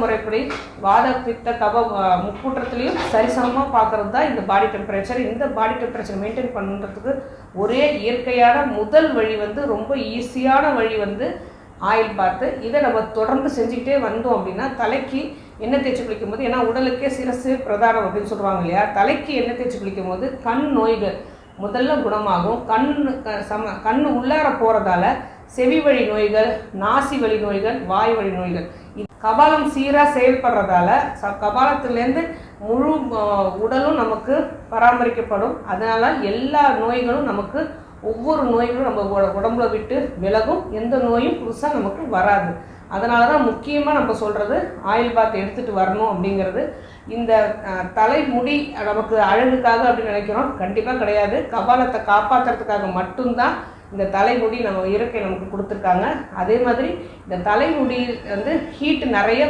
முறைப்படி வாத பித்த கப முக்கூற்றத்துலேயும் சரிசமமாக பார்க்குறது தான் இந்த பாடி டெம்பரேச்சர். இந்த பாடி டெம்பரேச்சர் மெயின்டைன் பண்ணுறதுக்கு ஒரே இயற்கையான முதல் வழி வந்து, ரொம்ப ஈஸியான வழி வந்து ஆயில் பாத்து. இதை நம்ம தொடர்ந்து செஞ்சுக்கிட்டே வந்தோம் அப்படின்னா தலைக்கு எண்ணெய் தேய்ச்சி குளிக்கும் போது, ஏன்னா உடலுக்கே சிரசு பிரதானம் அப்படின்னு சொல்லுவாங்க இல்லையா, தலைக்கு எண்ணெய் தேய்ச்சி குளிக்கும் போது கண் நோய்கள் முதல்ல குணமாகும். கண்ணு உள்ளார போகிறதால செவி வழி நோய்கள், நாசி வழி நோய்கள், வாய் வழி நோய்கள், கபாலம் சீராக செயல்படுறதால கபாலத்திலேருந்து முழு உடலும் நமக்கு பராமரிக்கப்படும். அதனால் எல்லா நோய்களும் நமக்கு, ஒவ்வொரு நோய்களும் நம்ம உடம்புல விட்டு விலகும். எந்த நோயும் புதுசாக நமக்கு வராது. அதனால தான் முக்கியமாக நம்ம சொல்கிறது ஆயில் பாத் எடுத்துகிட்டு வரணும் அப்படிங்கிறது. இந்த தலைமுடி நமக்கு அழகுக்காக அப்படின்னு நினைக்கிறோம், கண்டிப்பாக கிடையாது. கபாலத்தை காப்பாற்றுறதுக்காக மட்டும்தான் இந்த தலைமுடி நம்ம இயற்கை நமக்கு கொடுத்துருக்காங்க. அதே மாதிரி இந்த தலைமுடி வந்து ஹீட் நிறைய